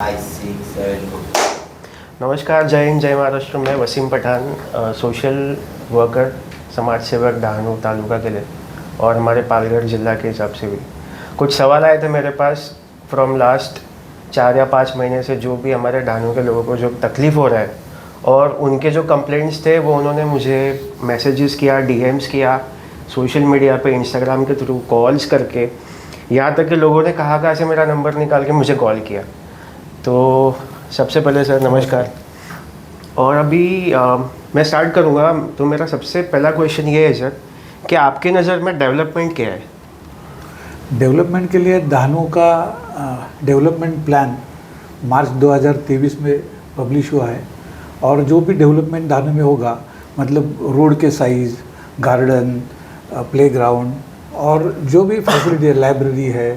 5, 6, 7. नमस्कार, जय हिंद, जय महाराष्ट्र। मैं वसीम पठान, सोशल वर्कर, समाज सेवक डहाणू तालुका के लिए और हमारे पालघर ज़िला के हिसाब से भी कुछ सवाल आए थे मेरे पास फ्रॉम लास्ट 4 या 5 महीने से, जो भी हमारे डहाणू के लोगों को जो तकलीफ़ हो रहा है और उनके जो कंप्लेंट्स थे वो उन्होंने मुझे मैसेजेस किया, डीएम्स किया, सोशल मीडिया पे, इंस्टाग्राम के थ्रू, कॉल्स करके, यहाँ तक कि लोगों ने कहाँ से मेरा नंबर निकाल के मुझे कॉल किया। तो सबसे पहले सर नमस्कार। और अभी मैं स्टार्ट करूँगा, तो मेरा सबसे पहला क्वेश्चन ये है सर कि आपकी नज़र में डेवलपमेंट क्या है? डेवलपमेंट के लिए डहाणू का डेवलपमेंट प्लान मार्च 2023 में पब्लिश हुआ है। और जो भी डेवलपमेंट डहाणू में होगा, मतलब रोड के साइज़, गार्डन, प्लेग्राउंड और जो भी फैसिलिटी है, लाइब्रेरी है,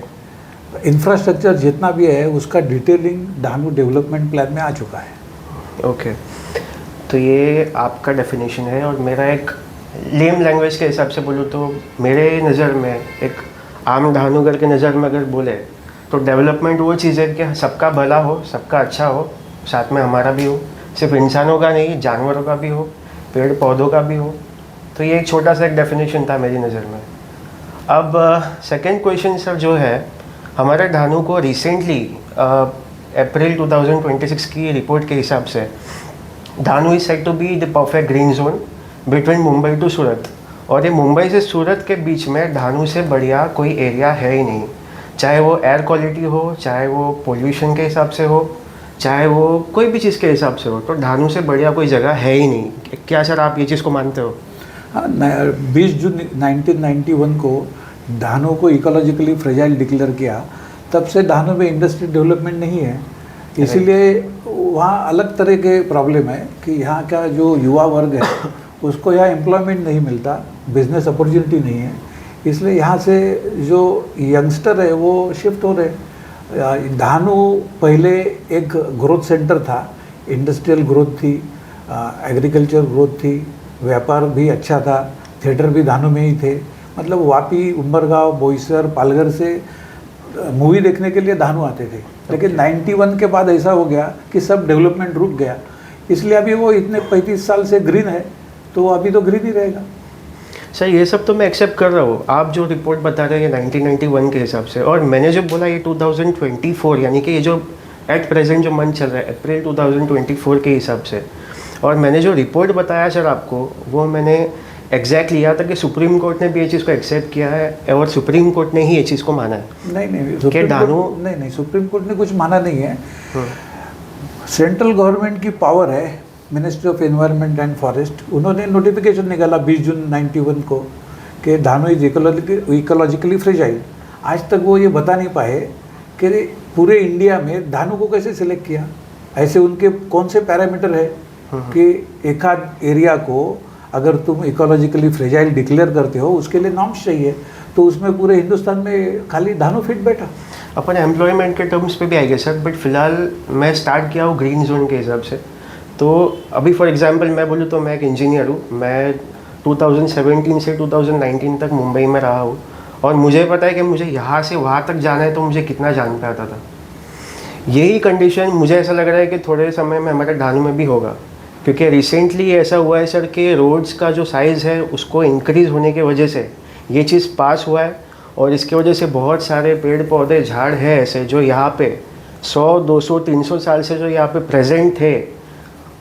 इंफ्रास्ट्रक्चर जितना भी है, उसका डिटेलिंग डहाणू डेवलपमेंट प्लान में आ चुका है। ओके, तो ये आपका डेफिनेशन है। और मेरा एक लेम लैंग्वेज के हिसाब से बोलूँ तो मेरे नज़र में, एक आम डहाणूगर के नज़र में अगर बोले तो डेवलपमेंट वो चीज़ है कि सबका भला हो, सबका अच्छा हो, साथ में हमारा भी हो, सिर्फ इंसानों का नहीं, जानवरों का भी हो, पेड़ पौधों का भी हो। तो ये एक छोटा सा एक डेफिनेशन था मेरी नज़र में। अब सेकंड क्वेश्चन सर जो है, हमारे डहाणू को रिसेंटली अप्रैल 2026 की रिपोर्ट के हिसाब से Dahanu is set to be the perfect green zone between Mumbai to Surat. और ये मुंबई से सूरत के बीच में डहाणू से बढ़िया कोई एरिया है ही नहीं, चाहे वो एयर क्वालिटी हो, चाहे वो पोल्यूशन के हिसाब से हो, चाहे वो कोई भी चीज़ के हिसाब से हो। तो डहाणू से बढ़िया कोई जगह है ही नहीं। क्या सर आप ये चीज़ को मानते हो? हाँ, 20 जून 1991 को डहाणू को इकोलॉजिकली फ्रेजाइल डिक्लेयर किया। तब से डहाणू में इंडस्ट्री डेवलपमेंट नहीं है, इसीलिए वहाँ अलग तरह के प्रॉब्लम है कि यहाँ का जो युवा वर्ग है उसको यहाँ एम्प्लॉयमेंट नहीं मिलता, बिजनेस अपॉर्चुनिटी नहीं है। इसलिए यहाँ से जो यंगस्टर है वो शिफ्ट हो रहे। डहाणू पहले एक ग्रोथ सेंटर था, इंडस्ट्रियल ग्रोथ थी, एग्रीकल्चर ग्रोथ थी, व्यापार भी अच्छा था, थिएटर भी डहाणू में ही थे। मतलब वापी, उम्बरगांव, बोईसर, पालघर से मूवी देखने के लिए डहाणू आते थे। लेकिन 91 के बाद ऐसा हो गया कि सब डेवलपमेंट रुक गया, इसलिए अभी वो इतने 35 साल से ग्रीन है, तो अभी तो ग्रीन ही रहेगा। सर ये सब तो मैं एक्सेप्ट कर रहा हूँ, आप जो रिपोर्ट बता रहे हैं 1991 के हिसाब से, और मैंने जो बोला ये 2024, यानी कि ये जो एट प्रेजेंट जो मंथ चल रहा है अप्रैल 2024 के हिसाब से। और मैंने जो रिपोर्ट बताया सर आपको, वो मैंने एग्जैक्ट लिया था कि सुप्रीम कोर्ट ने भी ये चीज़ को एक्सेप्ट किया है और सुप्रीम कोर्ट ने ही ये चीज़ को माना है। नहीं, सुप्रीम कोर्ट ने कुछ माना नहीं है। सेंट्रल गवर्नमेंट की पावर है, ministry of environment and forest, उन्होंने नोटिफिकेशन निकाला 20 जून 91 को कि डहाणू इज इकोलॉजिकली फ्रेजाइल। आज तक वो ये बता नहीं पाए कि पूरे इंडिया में डहाणू को कैसे सिलेक्ट किया, ऐसे उनके कौन से पैरामीटर है कि एक आध एरिया को अगर तुम इकोलॉजिकली फ्रेजाइल डिक्लेयर करते हो, उसके लिए नॉर्म्स चाहिए, तो उसमें पूरे हिंदुस्तान में खाली डहाणू फिट बैठा। अपन एम्प्लॉयमेंट के टर्म्स पे भी आएंगे सर, बट फिलहाल मैं स्टार्ट किया हूँ ग्रीन जोन के हिसाब से। तो अभी फॉर एग्जांपल मैं बोलूँ तो मैं एक इंजीनियर हूँ। मैं 2017 से 2019 तक मुंबई में रहा हूँ, और मुझे पता है कि मुझे यहाँ से वहाँ तक जाना है तो मुझे कितना जान पे आता था। यही कंडीशन मुझे ऐसा लग रहा है कि थोड़े समय में हमारे डहाणू में भी होगा, क्योंकि रिसेंटली ऐसा हुआ है सर कि रोड्स का जो साइज़ है उसको इंक्रीज़ होने की वजह से ये चीज़ पास हुआ है। और इसकी वजह से बहुत सारे पेड़ पौधे, झाड़ है ऐसे जो यहाँ पे 100, 200, 300 साल से जो यहाँ पे प्रेजेंट थे,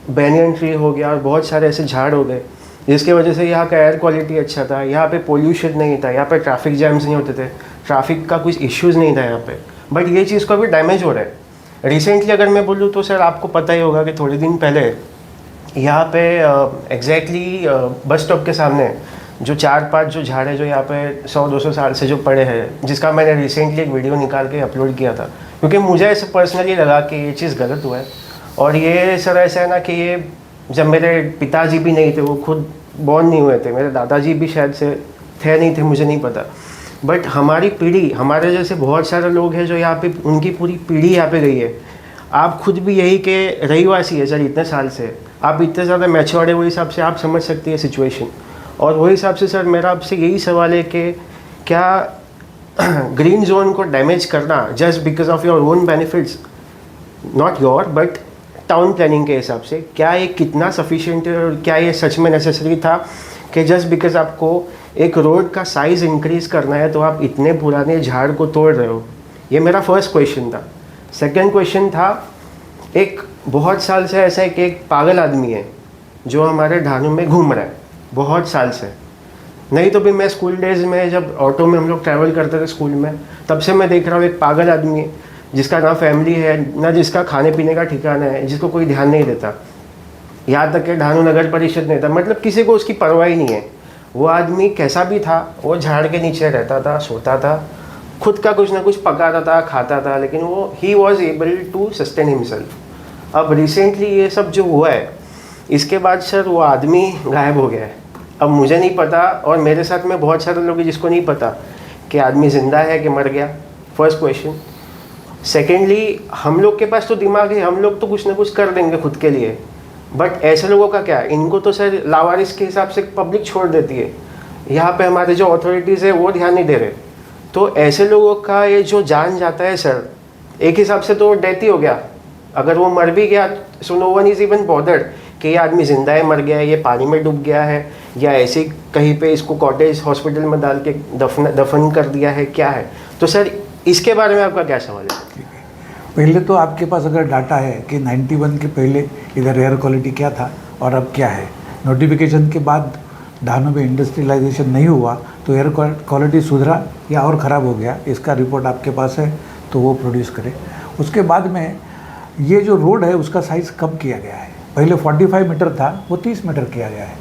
बैनियन ट्री हो गया और बहुत सारे ऐसे झाड़ हो गए, जिसकी वजह से यहाँ का एयर क्वालिटी अच्छा था, यहाँ पे पोल्यूशन नहीं था, यहाँ पे ट्रैफिक जैम्स नहीं होते थे, ट्रैफिक का कुछ इश्यूज़ नहीं था यहाँ पे। बट ये चीज़ को अभी डैमेज हो रहा है। रिसेंटली अगर मैं बोलूँ तो सर आपको पता ही होगा कि थोड़े दिन पहले यहाँ पे एग्जैक्टली बस स्टॉप के सामने जो 4-5 जो झाड़ है जो यहाँ पे 100-200 साल से जो पड़े हैं, जिसका मैंने रिसेंटली एक वीडियो निकाल के अपलोड किया था, क्योंकि मुझे ऐसे पर्सनली लगा कि ये चीज़ गलत हुआ है। और ये सर ऐसा है ना कि ये जब मेरे पिताजी भी नहीं थे, वो खुद बॉर्न नहीं हुए थे, मेरे दादाजी भी शायद से थे नहीं थे, मुझे नहीं पता, बट हमारी पीढ़ी, हमारे जैसे बहुत सारे लोग हैं जो यहाँ पे, उनकी पूरी पीढ़ी यहाँ पे गई है। आप खुद भी यही के रहीवासी है सर, इतने साल से आप इतने ज़्यादा मैच्योर्ड है, वही हिसाब से आप समझ सकते हैं सिचुएशन। और वही हिसाब से सर मेरा आपसे यही सवाल है कि क्या ग्रीन जोन को डैमेज करना just because of your own benefits not your but town planning के हिसाब से क्या ये कितना सफिशिएंट है और क्या ये सच में नेसेसरी था कि जस्ट बिकॉज आपको एक रोड का साइज़ इंक्रीज़ करना है तो आप इतने पुराने झाड़ को तोड़ रहे हो? ये मेरा फर्स्ट क्वेश्चन था। सेकंड क्वेश्चन था, एक बहुत साल से ऐसा है कि एक पागल आदमी है जो हमारे ढानू में घूम रहा है बहुत साल से। नहीं तो भी मैं स्कूल डेज़ में जब ऑटो में हम लोग ट्रैवल करते थे स्कूल में, तब से मैं देख रहा हूँ एक पागल आदमी है जिसका ना फैमिली है, ना जिसका खाने पीने का ठिकाना है, जिसको कोई ध्यान नहीं देता। यहाँ तक कि ढानू नगर परिषद नहीं था, मतलब किसी को उसकी परवाह ही नहीं है। वो आदमी कैसा भी था, वो झाड़ के नीचे रहता था, सोता था, खुद का कुछ ना कुछ पकाता था, खाता था, लेकिन वो he was able to sustain himself. अब रिसेंटली ये सब जो हुआ है, इसके बाद सर वो आदमी गायब हो गया है। अब मुझे नहीं पता, और मेरे साथ में बहुत सारे लोग हैं जिसको नहीं पता कि आदमी ज़िंदा है कि मर गया। First question. सेकेंडली, हम लोग के पास तो दिमाग है, हम लोग तो कुछ ना कुछ कर देंगे खुद के लिए, बट ऐसे लोगों का क्या? इनको तो सर लावारिस के हिसाब से पब्लिक छोड़ देती है। यहाँ पे हमारे जो अथॉरिटीज़ है वो ध्यान नहीं दे रहे। तो ऐसे लोगों का ये जो जान जाता है सर, एक हिसाब से तो डेथ ही हो गया। अगर वो मर भी गया so no one is even bothered कि ये आदमी ज़िंदा है, मर गया है, ये पानी में डूब गया है, या ऐसे कहीं पे इसको कॉटेज हॉस्पिटल में डाल के दफन कर दिया है, क्या है? तो सर इसके बारे में आपका क्या सवाल है? पहले तो आपके पास अगर डाटा है कि 91 के पहले इधर एयर क्वालिटी क्या था और अब क्या है, नोटिफिकेशन के बाद ढानू में इंडस्ट्रियलाइजेशन नहीं हुआ तो एयर क्वालिटी सुधरा या और ख़राब हो गया, इसका रिपोर्ट आपके पास है तो वो प्रोड्यूस करें। उसके बाद में ये जो रोड है उसका साइज़ कम किया गया है। पहले 45 मीटर था, वो 30 मीटर किया गया है।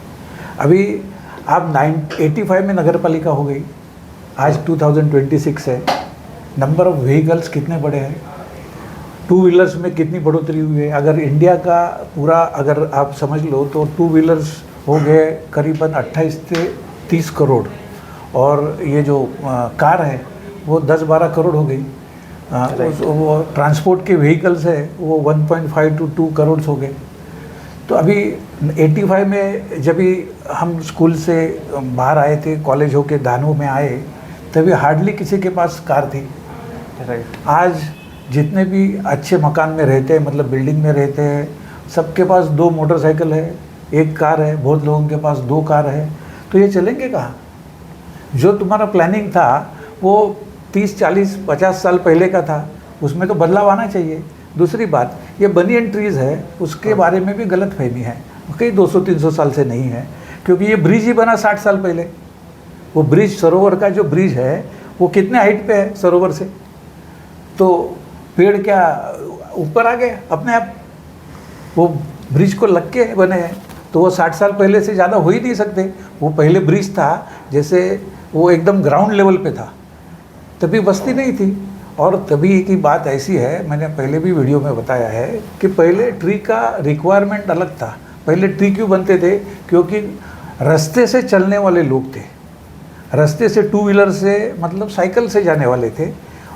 अभी आप 85 में नगर पालिका हो गई, आज 2026 है। नंबर ऑफ व्हीकल्स कितने बड़े हैं, टू व्हीलर्स में कितनी बढ़ोतरी हुई है। अगर इंडिया का पूरा अगर आप समझ लो तो टू व्हीलर्स हो गए करीबन 28 से 30 करोड़, और ये जो कार है वो 10-12 करोड़ हो गई। वो ट्रांसपोर्ट के व्हीकल्स है वो 1.5 to 2 करोड़ हो गए। तो अभी 85 में जब भी हम स्कूल से बाहर आए थे, कॉलेज होके ढानू में आए, तभी हार्डली किसी के पास कार थी। राइट। आज जितने भी अच्छे मकान में रहते हैं, मतलब बिल्डिंग में रहते हैं, सबके पास 2 मोटरसाइकिल है, 1 कार है, बहुत लोगों के पास 2 कार है। तो ये चलेंगे कहाँ? जो तुम्हारा प्लानिंग था वो 30, 40, 50 साल पहले का था, उसमें तो बदलाव आना चाहिए। दूसरी बात, ये बनियन ट्रीज़ है, उसके बारे में भी गलत फहमी है, कई 200-300 साल से नहीं है, क्योंकि ये ब्रिज ही बना 60 साल पहले। वो ब्रिज, सरोवर का जो ब्रिज है वो कितने हाइट पे है सरोवर से? तो पेड़ क्या ऊपर आ गए अपने आप? वो ब्रिज को लग के बने हैं, तो वो 60 साल पहले से ज़्यादा हो ही नहीं सकते। वो पहले ब्रिज था जैसे वो एकदम ग्राउंड लेवल पे था, तभी बस्ती नहीं थी। और तभी की बात ऐसी है, मैंने पहले भी वीडियो में बताया है कि पहले ट्री का रिक्वायरमेंट अलग था। पहले ट्री क्यों बनते थे? क्योंकि रास्ते से चलने वाले लोग थे, रास्ते से टू व्हीलर से मतलब साइकिल से जाने वाले थे,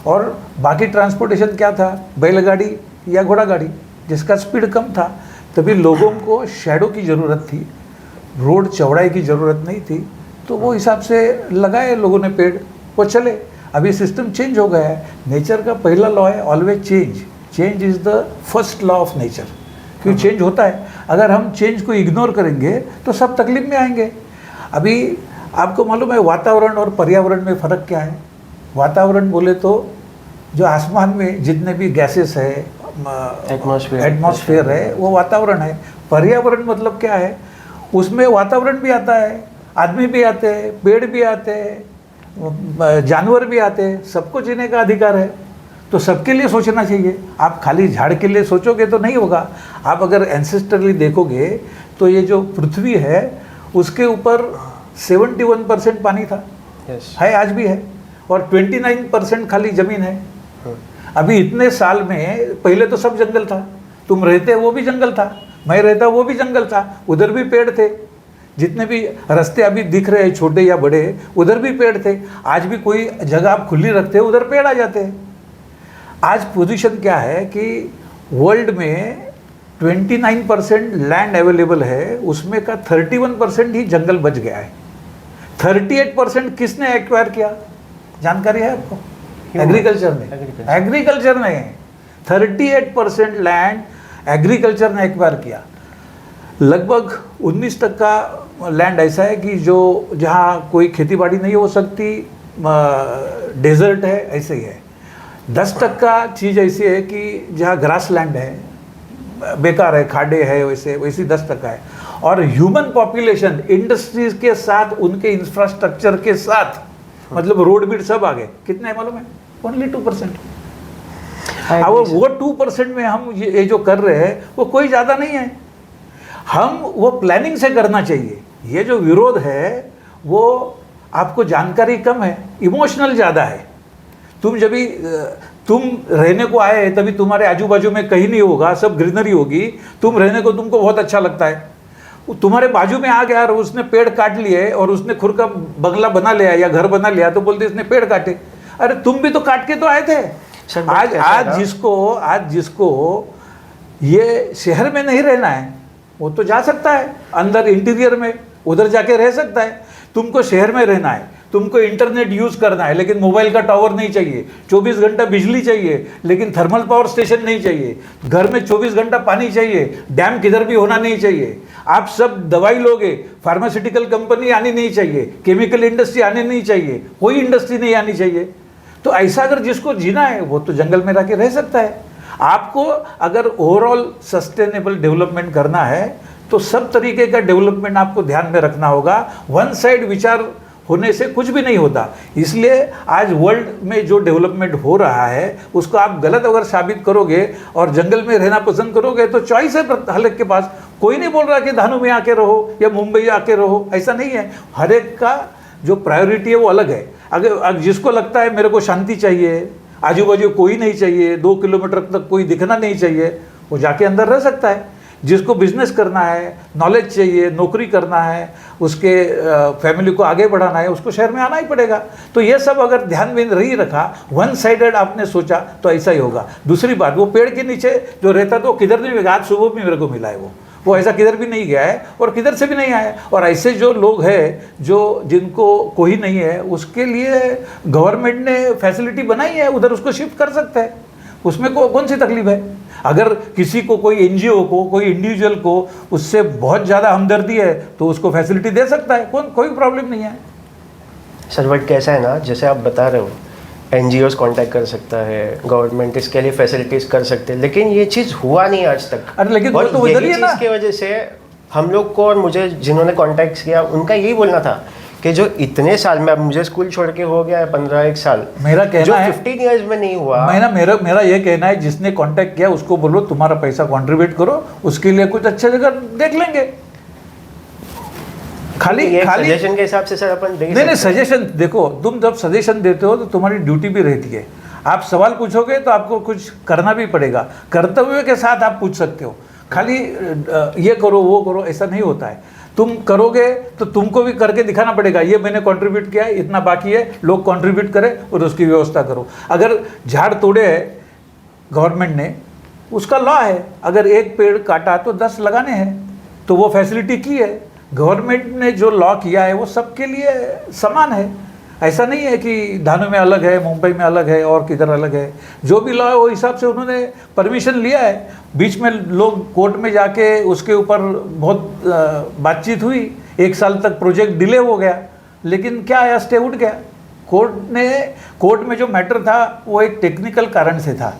और बाकी ट्रांसपोर्टेशन क्या था? बैलगाड़ी या घोड़ा गाड़ी, जिसका स्पीड कम था। तभी लोगों को शैडो की ज़रूरत थी, रोड चौड़ाई की ज़रूरत नहीं थी, तो वो हिसाब से लगाए लोगों ने पेड़, वो चले। अभी सिस्टम चेंज हो गया है। नेचर का पहला लॉ है always change, change is the first law of nature. क्यों चेंज होता है? अगर हम चेंज को इग्नोर करेंगे तो सब तकलीफ में आएंगे। अभी आपको मालूम है वातावरण और पर्यावरण में फ़र्क क्या है? वातावरण बोले तो जो आसमान में जितने भी गैसेस है, एटमॉस्फेयर है, वो वातावरण है। पर्यावरण मतलब क्या है? उसमें वातावरण भी आता है, आदमी भी आते हैं, पेड़ भी आते हैं, जानवर भी आते हैं, सबको जीने का अधिकार है। तो सबके लिए सोचना चाहिए। आप खाली झाड़ के लिए सोचोगे तो नहीं होगा। आप अगर एंसेस्टरली देखोगे तो ये जो पृथ्वी है उसके ऊपर 71% पानी था, है आज भी है, और 29% खाली ज़मीन है। अभी इतने साल में पहले तो सब जंगल था, तुम रहते वो भी जंगल था, मैं रहता वो भी जंगल था, उधर भी पेड़ थे। जितने भी रास्ते अभी दिख रहे हैं छोटे या बड़े, उधर भी पेड़ थे। आज भी कोई जगह आप खुली रखते हो, उधर पेड़ आ जाते हैं। आज पोजीशन क्या है कि वर्ल्ड में 29% लैंड अवेलेबल है, उसमें का 31% ही जंगल बच गया है। 38% किसने एक्वायर किया? जानकारी है आपको? एग्रीकल्चर ने। 38% लैंड एग्रीकल्चर ने एक्वायर किया। लगभग 19% का लैंड ऐसा है कि जो जहाँ कोई खेती बाड़ी नहीं हो सकती, डेजर्ट है, ऐसे ही है। 10% का चीज़ ऐसी है कि जहाँ ग्रास लैंड है, बेकार है, खाड़े है, वैसी 10% है। और ह्यूमन पॉपुलेशन इंडस्ट्रीज के साथ, उनके इंफ्रास्ट्रक्चर के साथ, मतलब रोड बीड सब आ गए, कितना है मालूम है? ओनली 2%। अब वो 2% में हम ये जो कर रहे हैं वो कोई ज़्यादा नहीं है। हम वो प्लानिंग से करना चाहिए। ये जो विरोध है वो आपको जानकारी कम है, इमोशनल ज़्यादा है। तुम रहने को आए तभी तुम्हारे आजू बाजू में कहीं नहीं होगा, सब ग्रीनरी होगी, तुम रहने को तुमको बहुत अच्छा लगता है। तुम्हारे बाजू में आ गया और उसने पेड़ काट लिए और उसने खुद का बंगला बना लिया या घर बना लिया तो बोलते इसने पेड़ काटे। अरे तुम भी तो काट के तो आए थे। आज जिसको ये शहर में नहीं रहना है वो तो जा सकता है अंदर इंटीरियर में, उधर जाके रह सकता है। तुमको शहर में रहना है, तुमको इंटरनेट यूज करना है, लेकिन मोबाइल का टावर नहीं चाहिए, 24 घंटा बिजली चाहिए लेकिन थर्मल पावर स्टेशन नहीं चाहिए, घर में 24 घंटा पानी चाहिए, डैम किधर भी होना नहीं चाहिए, आप सब दवाई लोगे, फार्मास्यूटिकल कंपनी आनी नहीं चाहिए, केमिकल इंडस्ट्री आनी नहीं चाहिए, कोई इंडस्ट्री नहीं आनी चाहिए। तो ऐसा अगर जिसको जीना है वो तो जंगल में रह के रह सकता है। आपको अगर ओवरऑल सस्टेनेबल डेवलपमेंट करना है तो सब तरीके का डेवलपमेंट आपको ध्यान में रखना होगा। वन साइड विचार होने से कुछ भी नहीं होता। इसलिए आज वर्ल्ड में जो डेवलपमेंट हो रहा है उसको आप गलत अगर साबित करोगे और जंगल में रहना पसंद करोगे तो चॉइस है हर एक के पास। कोई नहीं बोल रहा कि धानु में आके रहो या मुंबई आके रहो, ऐसा नहीं है। हर एक का जो प्रायोरिटी है वो अलग है। अगर जिसको लगता है मेरे को शांति चाहिए, आजू बाजू कोई नहीं चाहिए, 2 किलोमीटर तक कोई दिखना नहीं चाहिए, वो जाके अंदर रह सकता है। जिसको बिजनेस करना है, नॉलेज चाहिए, नौकरी करना है, उसके फैमिली को आगे बढ़ाना है, उसको शहर में आना ही पड़ेगा। तो ये सब अगर ध्यान में नहीं रखा, वन साइडेड आपने सोचा तो ऐसा ही होगा। दूसरी बात, वो पेड़ के नीचे जो रहता तो किधर नहीं मिलेगा। आज सुबह भी मेरे को मिला है, वो ऐसा किधर भी नहीं गया है और किधर से भी नहीं आया। और ऐसे जो लोग हैं जो जिनको कोई नहीं है उसके लिए गवर्नमेंट ने फैसिलिटी बनाई है, उधर उसको शिफ्ट कर सकता है, उसमें कौन सी तकलीफ है। अगर किसी को, कोई एनजीओ को, कोई इंडिविजुअल को उससे बहुत ज़्यादा हमदर्दी है तो उसको फैसिलिटी दे सकता है, कोई प्रॉब्लम नहीं है। सर बट कैसा है ना, जैसे आप बता रहे हो एनजीओज कांटेक्ट कर सकता है, गवर्नमेंट इसके लिए फैसिलिटीज कर सकते हैं, लेकिन ये चीज़ हुआ नहीं आज तक। अरे लेकिन वो तो इधर ही है ना। इसकी वजह से हम लोग को और मुझे जिन्होंने कांटेक्ट किया उनका यही बोलना था कि जो इतने साल में, अब मुझे स्कूल छोड़ के हो गया है 15-1 साल, मेरा कहना है 15 ईयर्स में नहीं हुआ। मेरा ये कहना है जिसने कांटेक्ट किया उसको बोलो तुम्हारा पैसा कंट्रीब्यूट करो, उसके लिए कुछ अच्छे जगह देख लेंगे। खाली सजेशन के हिसाब से सर अपन नहीं, सजेशन देखो, तुम जब सजेशन देते हो तो तुम्हारी ड्यूटी भी रहती है। आप सवाल पूछोगे तो आपको कुछ करना भी पड़ेगा, कर्तव्य के साथ आप पूछ सकते हो। खाली ये करो वो करो ऐसा नहीं होता है। तुम करोगे तो तुमको भी करके दिखाना पड़ेगा, ये मैंने कंट्रीब्यूट किया, इतना बाकी है, लोग कंट्रीब्यूट करें और उसकी व्यवस्था करो। अगर झाड़ तोड़े है गवर्नमेंट ने, उसका लॉ है, अगर एक पेड़ काटा तो 10 लगाने हैं, तो वो फैसिलिटी की है। गवर्नमेंट ने जो लॉ किया है वो सबके लिए समान है। ऐसा नहीं है कि धानु में अलग है, मुंबई में अलग है और किधर अलग है। जो भी लॉ है वो हिसाब से उन्होंने परमिशन लिया है। बीच में लोग कोर्ट में जाके उसके ऊपर बहुत बातचीत हुई, 1 साल तक प्रोजेक्ट डिले हो गया, लेकिन क्या आया, स्टे उठ गया। कोर्ट में जो मैटर था वो एक टेक्निकल कारण से था,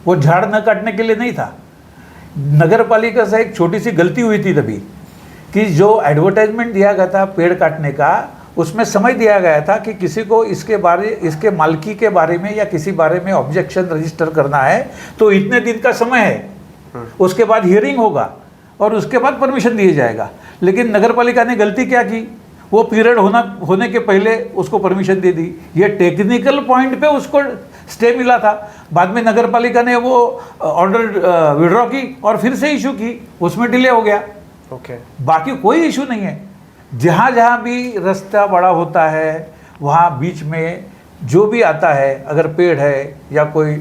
वो झाड़ न काटने के लिए नहीं था। नगर पालिका से एक छोटी सी गलती हुई थी तभी कि जो एडवर्टाइजमेंट दिया गया था पेड़ काटने का, उसमें समझ दिया गया था कि किसी को इसके मालकी के बारे में या किसी बारे में ऑब्जेक्शन रजिस्टर करना है तो इतने दिन का समय है, उसके बाद हियरिंग होगा और उसके बाद परमिशन दिया जाएगा। लेकिन नगर पालिका ने गलती क्या की, वो पीरियड होने के पहले उसको परमिशन दे दी। ये टेक्निकल पॉइंट पे उसको स्टे मिला था, बाद में नगर पालिका ने वो ऑर्डर विड्रॉ की और फिर से इशू की, उसमें डिले हो गया। बाकी कोई इशू नहीं है। जहाँ जहाँ भी रास्ता बड़ा होता है वहाँ बीच में जो भी आता है, अगर पेड़ है या कोई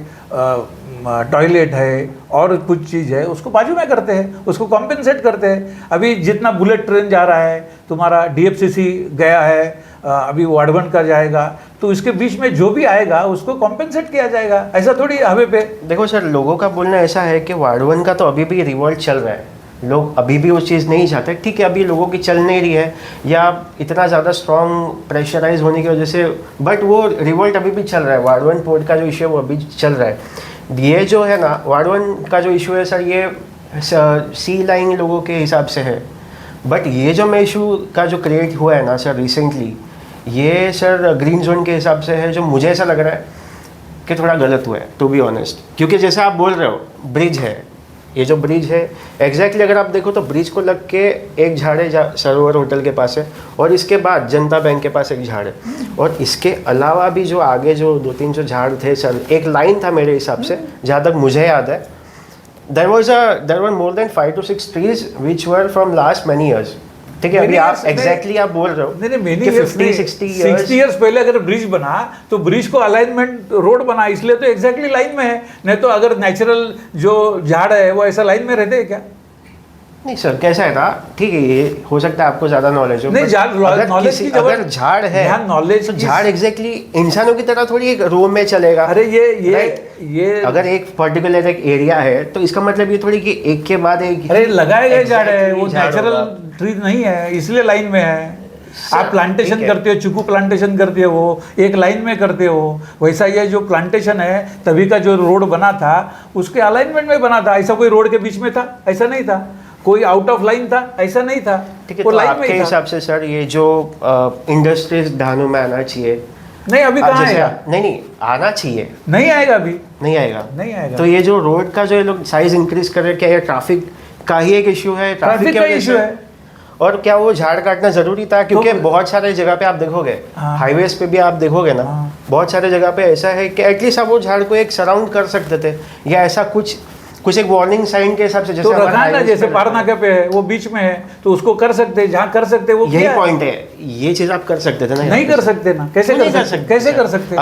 टॉयलेट है और कुछ चीज़ है, उसको बाजू में करते हैं, उसको कॉम्पेंसेट करते हैं। अभी जितना बुलेट ट्रेन जा रहा है, तुम्हारा DFCC गया है अभी वार्ड 1 का जाएगा, तो इसके बीच में जो भी आएगा उसको कॉम्पेंसेट किया जाएगा, ऐसा थोड़ी हवे पे। देखो सर, लोगों का बोलना ऐसा है कि वार्ड 1 का तो अभी भी रिवॉल्ट चल रहा है, लोग अभी भी वो चीज़ नहीं चाहते। ठीक है, अभी लोगों की चल नहीं रही है या इतना ज़्यादा स्ट्रॉन्ग प्रेशराइज होने की वजह से, बट वो रिवॉल्ट अभी भी चल रहा है। वार्ड 1 पोर्ट का जो इशू है वो अभी चल रहा है। ये जो है ना, वार्ड 1 का जो इशू है सर, ये सी लाइन लोगों के हिसाब से है, बट ये जो मैं इशू का जो क्रिएट हुआ है ना सर रिसेंटली, ये सर ग्रीन जोन के हिसाब से है, जो मुझे ऐसा लग रहा है कि थोड़ा गलत हुआ है, टू बी ऑनेस्ट। क्योंकि जैसे आप बोल रहे हो, ब्रिज है, ये जो ब्रिज है एग्जैक्टली अगर आप देखो तो ब्रिज को लग के एक झाड़ है सरोवर होटल के पास है, और इसके बाद जनता बैंक के पास एक झाड़ है, और इसके अलावा भी जो आगे जो 2-3 जो झाड़ थे सर, एक लाइन था मेरे हिसाब से, जहाँ तक मुझे याद है, there were more than 5 to 6 trees which were from last many years। ठीक है, अभी आप एग्जैक्टली आप बोल रहे हो नहीं, 50-60 60 इयर्स पहले अगर ब्रिज बना तो ब्रिज को अलाइनमेंट रोड बना, इसलिए तो एग्जैक्टली लाइन में है। नहीं तो अगर नेचुरल जो झाड़ है वो ऐसा लाइन में रहते हैं क्या? नहीं सर, कैसा है था, ठीक है, ये हो सकता है आपको ज्यादा नॉलेज हो, नहीं, नॉलेज की अगर झाड़ है, नॉलेज तो झाड़ एग्जैक्टली इंसानों की तरह थोड़ी एक रो में चलेगा। अरे ये अगर एक पर्टिकुलर एक एरिया है तो इसका मतलब ये थोड़ी कि एक के बाद एक, अरे लगाए गए झाड़ है, वो नेचुरल ट्री नहीं है, इसलिए लाइन में है। आप प्लांटेशन करते हो, चीकू प्लांटेशन करते हो, एक लाइन में करते हो, वैसा ये जो प्लांटेशन है तभी का जो रोड बना था उसके अलाइनमेंट में बना था। ऐसा कोई रोड के बीच में था? ऐसा नहीं था। कोई आउट ऑफ लाइन था? ऐसा नहीं था। ठीक है, तो आपके हिसाब से सर ये जो इंडस्ट्रीज धानों में आना चाहिए, नहीं अभी कहाँ आएगा? नहीं आना चाहिए, नहीं आएगा अभी, नहीं आएगा, नहीं आएगा। तो ये जो रोड का जो ये लोग साइज इंक्रीज कर रहे हैं, क्या ये ट्रैफिक का ही एक इशू है? ट्रैफिक का इशू है। और क्या वो झाड़ काटना जरूरी था? क्योंकि बहुत सारे जगह पे आप देखोगे, हाईवेज पे भी आप देखोगे ना, बहुत सारे जगह पे ऐसा है कि एटलीस्ट आप वो झाड़ को एक सराउंड कर सकते थे, या ऐसा कुछ एक वार्निंग साइन के हिसाब से, जैसे तो रखा है ना, जैसे पारनाका पे है वो बीच में है, तो उसको कर सकते हैं, जहाँ कर सकते हैं वो यही पॉइंट है। ये चीज आप कर सकते थे ना, नहीं कर सकते ना, कैसे कर सकते? कैसे कर सकते?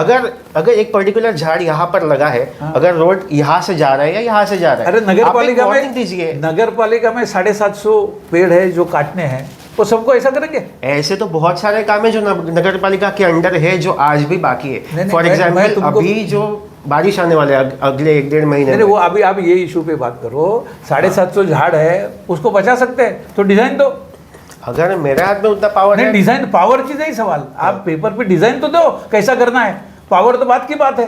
अगर एक पर्टिकुलर झाड़ यहाँ पर लगा है, अगर रोड यहाँ से जा रहा है या यहाँ से जा रहा है, अरे नगर पालिका में 750 पेड़ है जो काटने हैं, वो सबको ऐसा करेंगे? ऐसे तो बहुत सारे काम है जो नगर पालिका के अंडर है, जो आज भी बाकी है। फॉर एग्जाम्पल अभी जो बारिश आने वाले अगले 1-1.5 महीने में, वो अभी आप ये इशू पे बात करो, 750 झाड़ है, उसको बचा सकते हैं तो डिजाइन दो। अगर मेरे हाथ में उतना पावर है, डिजाइन पावर की नहीं सवाल, आप पेपर पे डिजाइन तो दो कैसा करना है, पावर तो बात की बात है।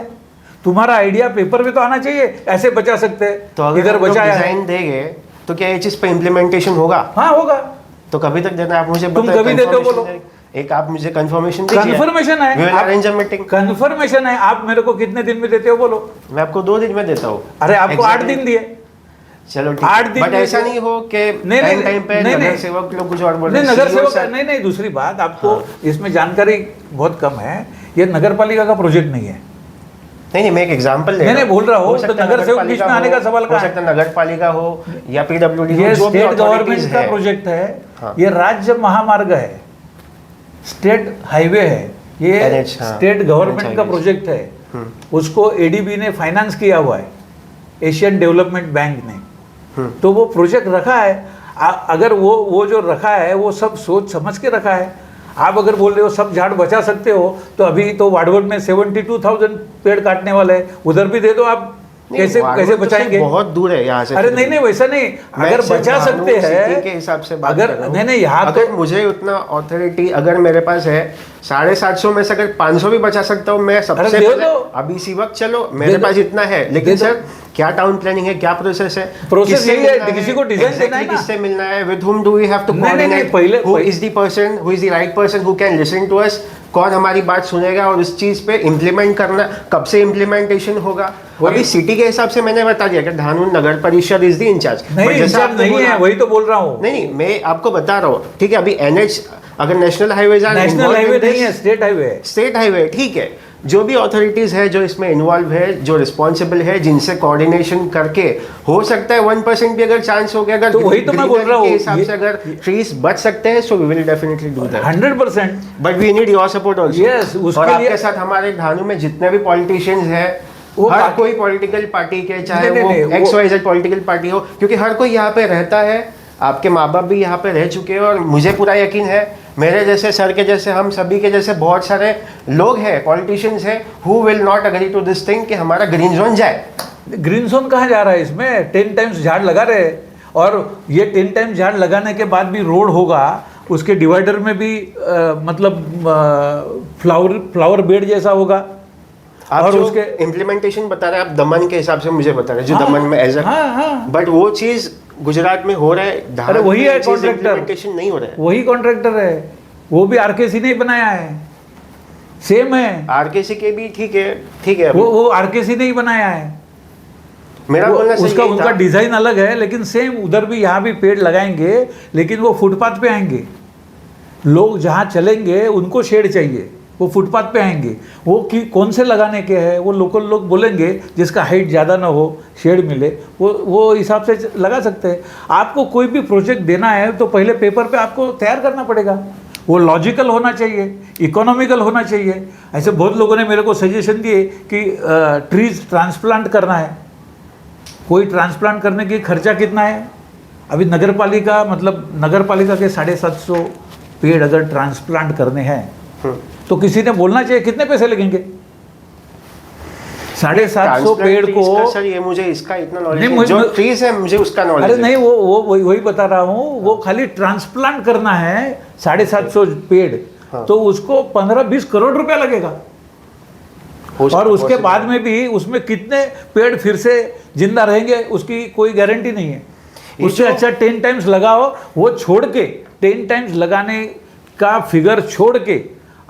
तुम्हारा आइडिया पेपर पे तो आना चाहिए, ऐसे बचा सकते हैं। तो अगर इधर बचाया डिजाइन देंगे तो क्या ये चीज पे इम्प्लीमेंटेशन होगा? हाँ होगा। तो कभी तक देना, आप मुझे तुम कभी देते हो बोलो, एक आप मुझे कंफर्मेशन दीजिए। कंफर्मेशन है, We will arrange a meeting. Confirmation है। आप मेरे को कितने दिन में देते हो बोलो? मैं आपको 2 दिन में देता हूँ। अरे आपको 8 दिन दिए। चलो ठीक, 8 दिन, बट ऐसा नहीं हो कि टाइम पे नगर सेवक लोग कुछ और बोल रहे हैं। नगर सेवक नहीं, दूसरी बात आपको इसमें जानकारी बहुत कम है, ये नगर पालिका का प्रोजेक्ट नहीं है। नहीं, मैं एक एग्जांपल नहीं बोल रहा हूँ, तो नगर सेवक बीच में आने का सवाल कहाँ है? नगर पालिका हो या पीडब्ल्यूडी हो, ये स्टेट गवर्नमेंट का प्रोजेक्ट है, ये राज्य महामार्ग है, स्टेट हाईवे है, ये स्टेट गवर्नमेंट का प्रोजेक्ट है। उसको एडीबी ने फाइनेंस किया हुआ है, एशियन डेवलपमेंट बैंक ने। तो वो प्रोजेक्ट रखा है, अगर वो जो रखा है वो सब सोच समझ के रखा है। आप अगर बोल रहे हो सब झाड़ बचा सकते हो, तो अभी तो वार्ड 1 में 72,000 पेड़ काटने वाले हैं, उधर भी दे दो आप। कैसे बचाएंगे? बहुत दूर है यहाँ से। अरे नहीं वैसा नहीं, अगर बचा सकते हैं के हिसाब से अगर नहीं यहाँ अगर मुझे उतना ऑथोरिटी अगर मेरे पास है, 750 में से अगर 500 भी बचा सकता हूँ मैं सबसे पहले, अभी इसी वक्त चलो मेरे पास इतना है। लेकिन सर क्या टाउन प्लानिंग है, क्या प्रोसेस है? प्रोसेस यही है, किसी को डिजाइन देना है ना, किससे मिलना है, with whom do we have to coordinate, who is the person, who is the right person who can listen to us, कौन हमारी बात सुनेगा और उस चीज पे इम्प्लीमेंट करना, कब से इम्प्लीमेंटेशन होगा? अभी सिटी के हिसाब से मैंने बता दिया कि धानू नगर परिषद इज द इंचार्ज। नहीं है, वही तो बोल रहा हूँ। नहीं, मैं आपको बता रहा हूँ, ठीक है। अभी NH अगर नेशनल हाईवे नहीं है, स्टेट हाईवे, ठीक है। जो भी अथॉरिटीज है जो इसमें इन्वॉल्व है, जो रिस्पॉन्सिबल है, जिनसे कोऑर्डिनेशन करके हो सकता है 1% भी अगर चांस हो गया, अगर तो वही तो मैं बोल रहा हूँ, हिसाब से अगर ट्रीज बच सकते हैं, so we will definitely do that 100%। But we need your support also. Yes, और आपके साथ हमारे धानू में जितने भी पॉलिटिशियंस हैं, हर कोई पॉलिटिकल पार्टी के, चाहे वो XYZ पॉलिटिकल पार्टी हो, क्योंकि हर कोई यहाँ पे रहता है, आपके माँ बाप भी यहाँ पे रह चुके हैं और मुझे पूरा यकीन है मेरे जैसे सर के जैसे हम सभी के जैसे बहुत सारे लोग हैं, पॉलिटिशियंस हैं, who will not agree to this thing कि हमारा ग्रीन जोन जाए। ग्रीन जोन कहाँ जा रहा है? इसमें 10 टाइम्स झाड़ लगा रहे हैं, और ये 10 टाइम्स झाड़ लगाने के बाद भी रोड होगा, उसके डिवाइडर में भी मतलब फ्लावर बेड जैसा होगा। आप और जो उसके इम्प्लीमेंटेशन बता रहे हैं, आप दमन के हिसाब से मुझे बता रहे हैं, जो दमन में एज हाँ। बट वो चीज़ गुजरात में हो रहा है, अरे वही है कॉन्ट्रैक्टर, इम्प्लीमेंटेशन नहीं हो रहा है। वही कॉन्ट्रैक्टर है, वो भी आरकेसी ने बनाया है, सेम है। आरकेसी के भी ठीक है वो आरकेसी ने ही बनाया है। मेरा बोलना सही उसका यही उनका था। डिजाइन अलग है, लेकिन सेम उधर भी यहाँ भी पेड़ लगाएंगे, लेकिन वो फुटपाथ पे आएंगे। लोग जहाँ चलेंगे उनको शेड चाहिए, वो फुटपाथ पे आएंगे। वो कि कौन से लगाने के हैं वो लोकल लोग बोलेंगे, जिसका हाइट ज़्यादा ना हो, शेड मिले, वो हिसाब से लगा सकते हैं। आपको कोई भी प्रोजेक्ट देना है तो पहले पेपर पे आपको तैयार करना पड़ेगा। वो लॉजिकल होना चाहिए, इकोनॉमिकल होना चाहिए। ऐसे बहुत लोगों ने मेरे को सजेशन दिए कि ट्रीज ट्रांसप्लांट करना है। कोई ट्रांसप्लांट करने की खर्चा कितना है? अभी नगरपालिका के 750 पेड़ अगर ट्रांसप्लांट करने हैं तो किसी ने बोलना चाहिए कितने पैसे लगेंगे? 750 पेड़ को। सर ये मुझे इसका इतना नॉलेज नहीं, नहीं, जो ट्रीज है मुझे उसका नॉलेज अरे है। नहीं, वो वही बता रहा हूँ। वो खाली ट्रांसप्लांट करना है 750 पेड़, तो उसको 15-20 करोड़ रुपया लगेगा। और उसके बाद में भी उसमें कितने पेड़ फिर से जिंदा रहेंगे उसकी कोई गारंटी नहीं है। उससे अच्छा 10 टाइम्स लगाओ। वो छोड़ के 10 टाइम्स लगाने का फिगर छोड़ के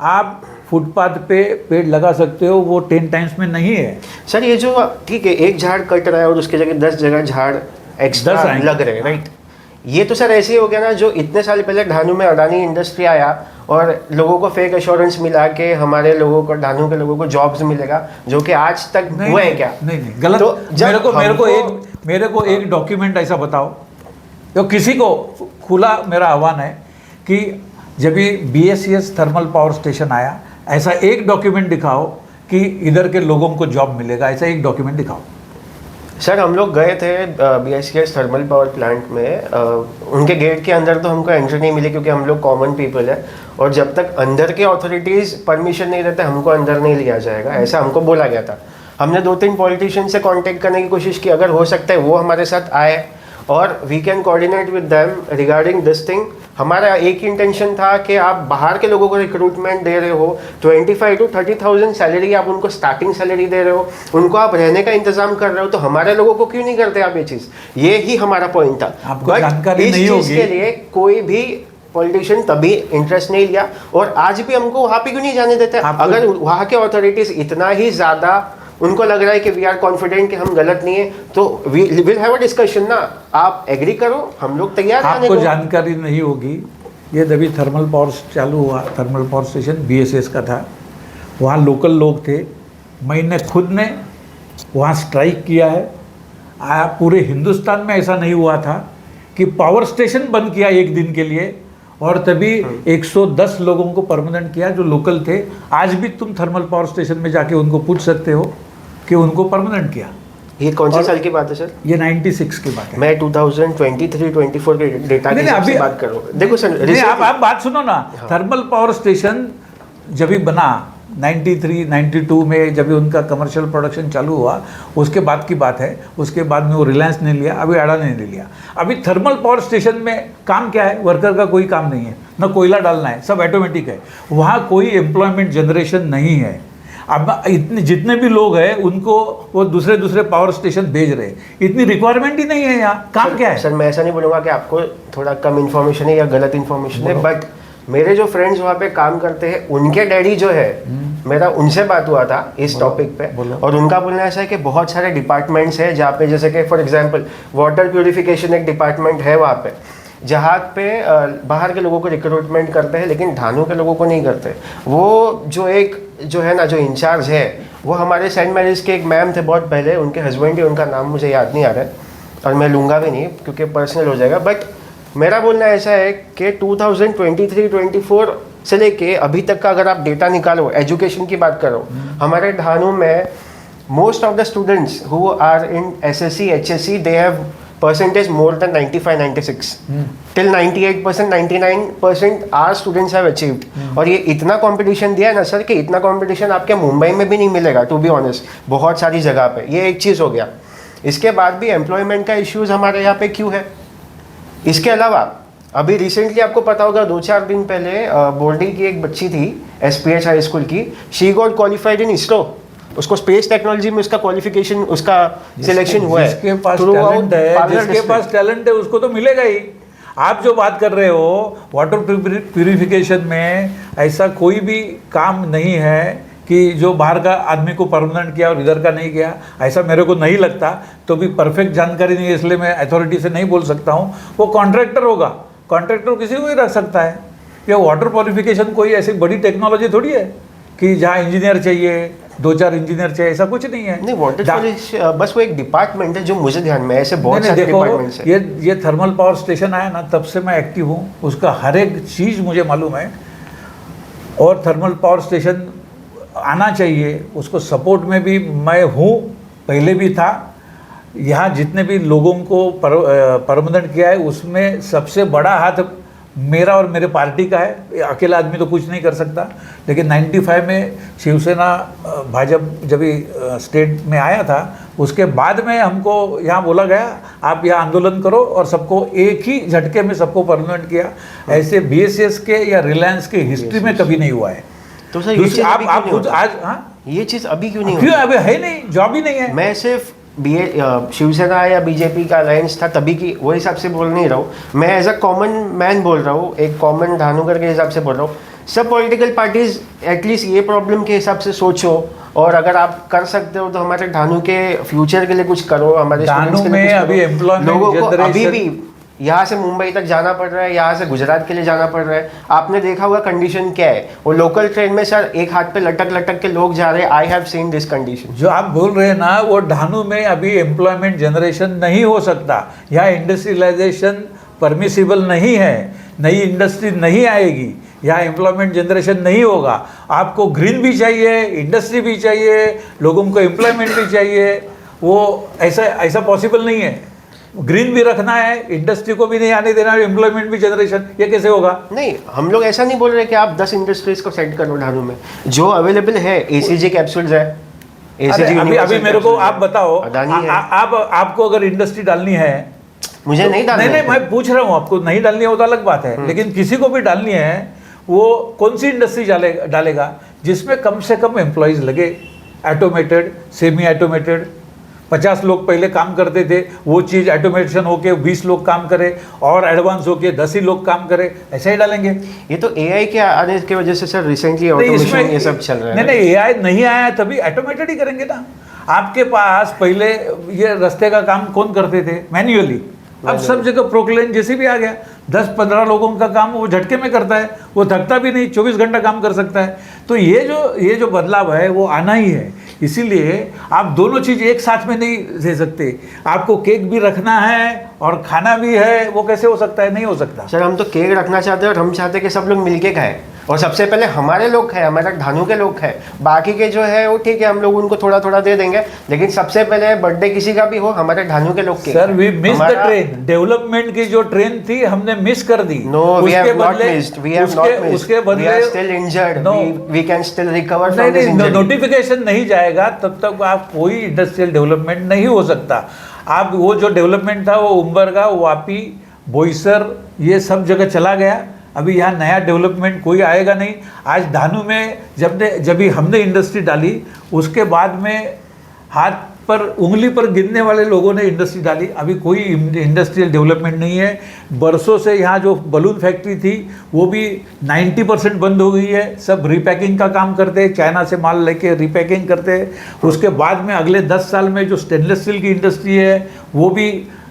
आप फुटपाथ पे पेड़ लगा सकते हो, वो 10 टाइम्स में नहीं है। सर ये जो ठीक है एक झाड़ कट रहा है और उसके जगह 10 जगह झाड़ एक्स्ट्रा लग रहे हैं, राइट? ये तो सर ऐसे ही हो गया ना, जो इतने साल पहले ढानू में अडानी इंडस्ट्री आया और लोगों को फेक एश्योरेंस मिला के हमारे लोगों को, ढानू के लोगों को जॉब्स मिलेगा, जो कि आज तक हुए हैं क्या? नहीं गलत। तो मेरे को एक डॉक्यूमेंट ऐसा बताओ, तो किसी को खुला मेरा आह्वान है कि जब भी BSES थर्मल पावर स्टेशन आया, ऐसा एक डॉक्यूमेंट दिखाओ कि इधर के लोगों को जॉब मिलेगा, ऐसा एक डॉक्यूमेंट दिखाओ। सर हम लोग गए थे BSES थर्मल पावर प्लांट में, उनके गेट के अंदर तो हमको एंट्री नहीं मिली क्योंकि हम लोग कॉमन पीपल है, और जब तक अंदर के अथॉरिटीज़ परमिशन नहीं देते हमको अंदर नहीं लिया जाएगा, ऐसा हमको बोला गया था। हमने 2-3 पॉलिटिशियन से कांटेक्ट करने की कोशिश की, अगर हो सकता है वो हमारे साथ आए और we can coordinate with them regarding this thing. हमारा एक ही इंटेंशन था कि आप बाहर के लोगों को रिक्रूटमेंट दे रहे हो, 25 to 30,000 सैलरी आप उनको स्टार्टिंग सैलरी दे रहे हो, उनको आप रहने का इंतजाम कर रहे हो, तो हमारे लोगों को क्यों नहीं करते आप ये चीज़? ये ही हमारा पॉइंट था। आपको जानकारी नहीं होगी, इसके लिए कोई भी पॉलिटिशियन तभी इंटरेस्ट नहीं लिया, और आज भी हमको वहाँ पे क्यों नहीं जाने देते? अगर वहाँ के अथॉरिटीज इतना ही ज़्यादा उनको लग रहा है कि वी आर कॉन्फिडेंट कि हम गलत नहीं है, तो we will have a discussion ना। आप एग्री करो, हम लोग तैयार हैं। आपको जानकारी नहीं होगी, ये जब थर्मल पावर चालू हुआ, थर्मल पावर स्टेशन BSES का था, वहाँ लोकल लोग थे। मैंने खुद ने वहाँ स्ट्राइक किया है। पूरे हिंदुस्तान में ऐसा नहीं हुआ था कि पावर स्टेशन बंद किया एक दिन के लिए और तभी 110 लोगों को परमानेंट किया जो लोकल थे। आज भी तुम थर्मल पावर स्टेशन में जाके उनको पूछ सकते हो कि उनको परमानेंट किया। ये कौन से साल की बात है सर? ये 96 की बात है। मैं 2023-24 के डेटा की हिसाब से बात कर रहा हूँ। देखो सर, आप बात सुनो ना। थर्मल पावर स्टेशन जब भी बना 93-92 में, जब भी उनका कमर्शियल प्रोडक्शन चालू हुआ, उसके बाद की बात है। उसके बाद में वो रिलायंस ने लिया, अभी अडानी ने लिया। अभी थर्मल पावर स्टेशन में काम क्या है? वर्कर का कोई काम नहीं है, ना कोयला डालना है, सब ऑटोमेटिक है। वहाँ कोई एम्प्लॉयमेंट जनरेशन नहीं है। अब इतने जितने भी लोग हैं उनको वो दूसरे पावर स्टेशन भेज रहे हैं, इतनी रिक्वायरमेंट ही नहीं है यहाँ। काम क्या है? सर मैं ऐसा नहीं बोलूँगा कि आपको थोड़ा कम इन्फॉर्मेशन है या गलत इन्फॉर्मेशन है, बट मेरे जो फ्रेंड्स वहाँ पे काम करते हैं, उनके डैडी जो है, मेरा उनसे बात हुआ था इस टॉपिक पे, और उनका बोलना ऐसा है कि बहुत सारे डिपार्टमेंट्स हैं जहाँ पे, जैसे कि फॉर एग्जांपल वाटर प्यूरिफिकेशन एक डिपार्टमेंट है वहाँ पे, जहाँ पे बाहर के लोगों को रिक्रूटमेंट करते हैं, लेकिन ढानू के लोगों को नहीं करते। वो जो है ना, जो इंचार्ज है, वो हमारे सेंट मैरीज के एक मैम थे बहुत पहले, उनके हस्बैंड ही, उनका नाम मुझे याद नहीं आ रहा है और मैं लूँगा भी नहीं क्योंकि पर्सनल हो जाएगा। बट मेरा बोलना ऐसा है कि 2023-24 से लेके अभी तक का अगर आप डेटा निकालो, एजुकेशन की बात करो, हमारे ढानू में most of the students who are in SSC HSC they have percentage more than 95 96 till 98% 99% our students have achieved और ये इतना कंपटीशन दिया है ना सर कि इतना कंपटीशन आपके मुंबई में भी नहीं मिलेगा टू बी ऑनेस्ट बहुत सारी जगह पे ये एक चीज़ हो गया इसके बाद भी एम्प्लॉयमेंट का इश्यूज हमारे यहाँ पे क्यों है इसके अलावा अभी रिसेंटली आपको पता होगा 2-4 दिन पहले बोर्डी की एक बच्ची थी SPH हाई स्कूल की she got qualified in ISRO उसको स्पेस टेक्नोलॉजी में उसका क्वालिफिकेशन उसका सिलेक्शन हुआ है जिसके पास टैलेंट है जिसके पास टैलेंट है उसको तो मिलेगा ही आप जो बात कर रहे हो वाटर प्यूरिफिकेशन में ऐसा कोई भी काम नहीं है कि जो बाहर का आदमी को परमानेंट किया और इधर का नहीं किया ऐसा मेरे को नहीं लगता तो भी परफेक्ट जानकारी नहीं है इसलिए मैं अथॉरिटी से नहीं बोल सकता हूँ वो कॉन्ट्रैक्टर होगा कॉन्ट्रैक्टर किसी को ही रख सकता है ये वाटर प्यूरिफिकेशन कोई ऐसी बड़ी टेक्नोलॉजी थोड़ी है कि जहाँ इंजीनियर चाहिए 2-4 इंजीनियर चाहिए ऐसा कुछ नहीं है नहीं वाटर बस वो एक डिपार्टमेंट है जो मुझे ध्यान में ऐसे बहुत सारे डिपार्टमेंट्स हैं ये थर्मल पावर स्टेशन आया ना तब से मैं एक्टिव हूँ उसका हर एक चीज़ मुझे मालूम है और थर्मल पावर स्टेशन आना चाहिए उसको सपोर्ट में भी मैं हूँ पहले भी था यहाँ जितने भी लोगों को परमानेंट किया है उसमें सबसे बड़ा हाथ मेरा और मेरे पार्टी का है अकेला आदमी तो कुछ नहीं कर सकता लेकिन 95 में शिवसेना भाजपा जब स्टेट में आया था उसके बाद में हमको यहाँ बोला गया आप यहाँ आंदोलन करो और सबको एक ही झटके में सबको परमानेंट किया ऐसे BSS के या रिलायंस के हिस्ट्री में कभी नहीं हुआ है तो सर ये चीज़ आप खुद आज हाँ ये चीज़ अभी क्यों नहीं क्यों अभी है नहीं जॉब ही नहीं है मैं सिर्फ शिवसेना या बीजेपी का अलायंस था तभी की वो हिसाब से बोल नहीं रहा हूँ मैं एज अ कॉमन मैन बोल रहा हूँ एक कॉमन धानुकर के हिसाब से बोल रहा हूँ सब पॉलिटिकल पार्टीज एटलीस्ट ये प्रॉब्लम के हिसाब से सोचो और अगर आप कर सकते हो तो हमारे धानु के फ्यूचर के लिए कुछ करो हमारे धानु में अभी एम्प्लॉयमेंट लोगों को अभी भी यहाँ से मुंबई तक जाना पड़ रहा है यहाँ से गुजरात के लिए जाना पड़ रहा है आपने देखा होगा कंडीशन क्या है वो लोकल ट्रेन में सर एक हाथ पे लटक लटक के लोग जा रहे हैं I have seen this condition जो आप बोल रहे हैं ना वो धानु में अभी एम्प्लॉयमेंट जनरेशन नहीं हो सकता यहाँ इंडस्ट्रियलाइजेशन परमिसिबल नहीं है नई इंडस्ट्री नहीं आएगी यहाँ एम्प्लॉयमेंट जनरेशन नहीं होगा आपको ग्रीन भी चाहिए इंडस्ट्री भी चाहिए लोगों को एम्प्लॉयमेंट भी चाहिए वो ऐसा पॉसिबल नहीं है ग्रीन भी रखना है इंडस्ट्री को भी नहीं आने देना एम्प्लॉयमेंट भी जनरेशन ये कैसे होगा नहीं हम लोग ऐसा नहीं बोल रहे कि आप 10 इंडस्ट्रीज को सेट करो धानु में जो अवेलेबल है ACG कैप्सूल्स है अभी मेरे को आप बताओ आपको अगर इंडस्ट्री डालनी है मुझे नहीं डालनी नहीं मैं पूछ रहा हूँ आपको नहीं डालनी है वो तो अलग बात है लेकिन किसी को भी डालनी है वो कौन सी इंडस्ट्री डालेगा जिसमें कम से कम एम्प्लॉयज लगे ऑटोमेटेड सेमी ऑटोमेटेड 50 लोग पहले काम करते थे वो चीज़ ऑटोमेशन होके 20 लोग काम करे और एडवांस होके 10 ही लोग काम करे ऐसा ही डालेंगे ये तो AI के आने की वजह से सर रिसेंटली ऑटोमेशन ये सब चल रहा है नहीं AI नहीं आया तभी ऑटोमेटेड ही करेंगे ना आपके पास पहले ये रास्ते का काम कौन करते थे मैन्युअली अब सब जगह प्रोक्लेन जैसे भी आ गया 10-15 लोगों का काम वो झटके में करता है वो थकता भी नहीं 24 घंटा काम कर सकता है तो ये जो बदलाव है वो आना ही है इसीलिए आप दोनों चीज़ एक साथ में नहीं दे सकते आपको केक भी रखना है और खाना भी है वो कैसे हो सकता है नहीं हो सकता सर हम तो केक रखना चाहते हैं और हम चाहते हैं कि सब लोग मिलके खाएं और सबसे पहले हमारे लोग खाए हमारे धानु के लोग खाए बाकी के जो है वो ठीक है हम लोग उनको थोड़ा थोड़ा दे देंगे लेकिन सबसे पहले बर्थडे किसी का भी हो हमारे धानु के लोग के sir we miss the train development की जो ट्रेन थी हमने मिस कर दी no we have not missed we have not missed उसके बदले we are still injured we can still recover from this injury notification नहीं जाएगा तब तक आप कोई इंडस्ट्रियल डेवलपमेंट नहीं हो सकता आप वो जो डेवलपमेंट था वो उम्बरगा वापी बोईसर ये सब जगह चला गया अभी यहाँ नया डेवलपमेंट कोई आएगा नहीं आज धानु में जब भी हमने इंडस्ट्री डाली उसके बाद में हाथ पर उंगली पर गिनने वाले लोगों ने इंडस्ट्री डाली अभी कोई इंडस्ट्रियल डेवलपमेंट नहीं है बरसों से यहाँ जो बलून फैक्ट्री थी वो भी 90% बंद हो गई है सब रिपैकिंग का काम करते हैं चाइना से माल लेके रिपैकिंग करते हैं उसके बाद में अगले 10 साल में जो स्टेनलेस स्टील की इंडस्ट्री है वो भी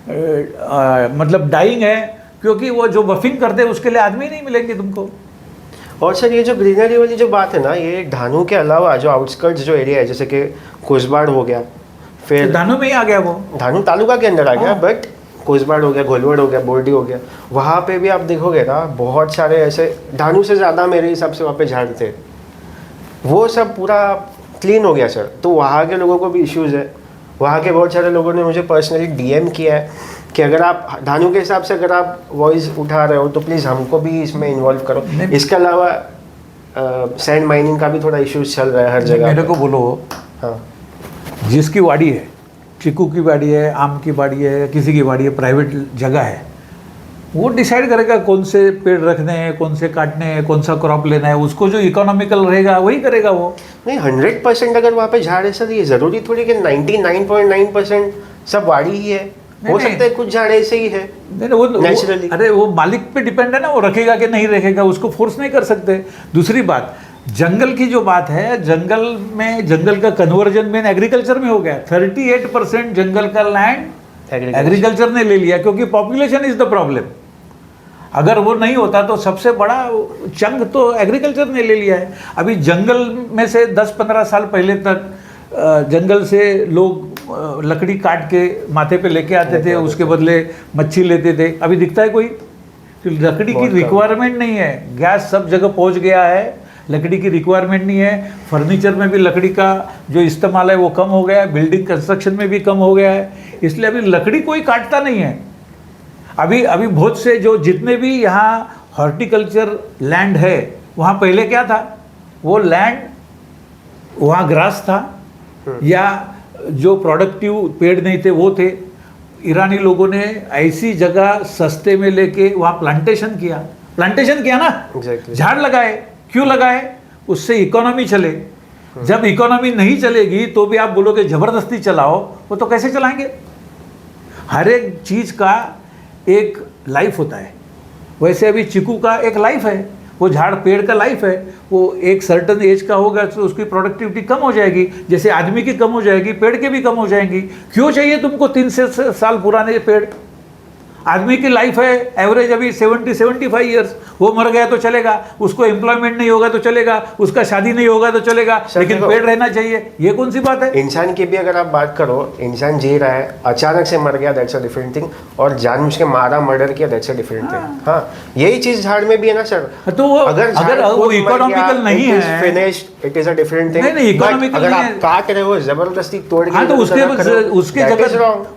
मतलब डाइंग है क्योंकि वो जो बफिंग करते हैं उसके लिए आदमी नहीं मिलेंगे तुमको और सर ये जो ग्रीनरी वाली जो बात है ना ये धानु के अलावा जो आउटस्कर्ट्स जो एरिया है जैसे कि कोसबाड़ हो गया फिर धानु में ही आ गया वो धानु तालुका के अंदर आ गया बट कोसबाड़ हो गया घोलवड़ हो गया बोर्डी हो गया वहाँ पे भी आप देखोगे ना बहुत सारे ऐसे धानु से ज़्यादा मेरे हिसाब से वहाँ पे झाड़ थे वो सब पूरा क्लीन हो गया सर तो वहाँ के लोगों को भी इश्यूज़ है वहाँ के बहुत सारे लोगों ने मुझे पर्सनली डीएम किया है कि अगर आप धानु के हिसाब से अगर आप वॉइस उठा रहे हो तो प्लीज़ हमको भी इसमें इन्वॉल्व करो। इसके अलावा सैंड माइनिंग का भी थोड़ा इश्यूज चल रहा है हर जगह। मेरे को बोलो, हाँ, जिसकी वाड़ी है, चीकू की वाड़ी है, आम की वाड़ी है, किसी की वाड़ी है, प्राइवेट जगह है, वो डिसाइड करेगा कौन से पेड़ रखने हैं, कौन से काटने हैं, कौन सा क्रॉप लेना है। उसको जो इकोनॉमिकल रहेगा वही करेगा वो। नहीं 100% अगर वहाँ पे झाड़ है सर, ये ज़रूरी थोड़ी कि 99.9% सब वाड़ी ही है। हो सकता है कुछ झाड़ ऐसे ही है वो नेचुरली। अरे वो मालिक पे डिपेंड है ना, वो रखेगा कि नहीं रखेगा, उसको फोर्स नहीं कर सकते। दूसरी बात, जंगल की जो बात है, जंगल में जंगल का कन्वर्जन में एग्रीकल्चर में हो गया। 38% जंगल का लैंड एग्रीकल्चर ने ले लिया, क्योंकि पॉपुलेशन इज द प्रॉब्लम। अगर वो नहीं होता तो सबसे बड़ा चंग तो एग्रीकल्चर ने ले लिया है। अभी जंगल में से 10-15 साल पहले तक जंगल से लोग लकड़ी काट के माथे पे लेके आते थे, उसके बदले मच्छी लेते थे। अभी दिखता है कोई? तो लकड़ी की रिक्वायरमेंट नहीं है, गैस सब जगह पहुंच गया है, लकड़ी की रिक्वायरमेंट नहीं है। फर्नीचर में भी लकड़ी का जो इस्तेमाल है वो कम हो गया है, बिल्डिंग कंस्ट्रक्शन में भी कम हो गया है, इसलिए अभी लकड़ी कोई काटता नहीं है। अभी बहुत से जो जितने भी यहाँ हॉर्टिकल्चर लैंड है, वहाँ पहले क्या था, वो लैंड वहाँ ग्रास था या जो प्रोडक्टिव पेड़ नहीं थे वो थे। ईरानी लोगों ने ऐसी जगह सस्ते में लेके वहाँ प्लांटेशन किया ना, झाड़ लगाए। क्यों लगाए? उससे इकोनॉमी चले। जब इकोनॉमी नहीं चलेगी तो भी आप बोलोगे जबरदस्ती चलाओ, वो तो कैसे चलाएंगे? हर एक चीज का एक लाइफ होता है। वैसे अभी चीकू का एक लाइफ है, वो झाड़ पेड़ का लाइफ है। वो एक सर्टन एज का होगा तो उसकी प्रोडक्टिविटी कम हो जाएगी, जैसे आदमी की कम हो जाएगी, पेड़ की भी कम हो जाएंगी। क्यों चाहिए तुमको 3 साल पुराने पेड़? आदमी की लाइफ है एवरेज अभी 70-75 ईयर्स। वो मर गया तो चलेगा, उसको एम्प्लॉयमेंट नहीं होगा तो चलेगा, उसका शादी नहीं होगा तो चलेगा, लेकिन पेड़ रहना चाहिए। ये कौन सी बात है? इंसान की भी अगर आप बात करो, इंसान जी रहा है, अचानक से मर गया, दैट्स अ डिफरेंट थिंग, और जानबूझ के मारा, मर्डर किया, दैट्स अ डिफरेंट थिंग। हाँ, यही चीज झाड़ में भी है ना सर। तो अगर वो इकोनॉमिकल नहीं है, finished, it is a different thing. नहीं इकोनॉमिकल अगर आप काट रहे हो जबरदस्ती तोड़ के, हाँ, तो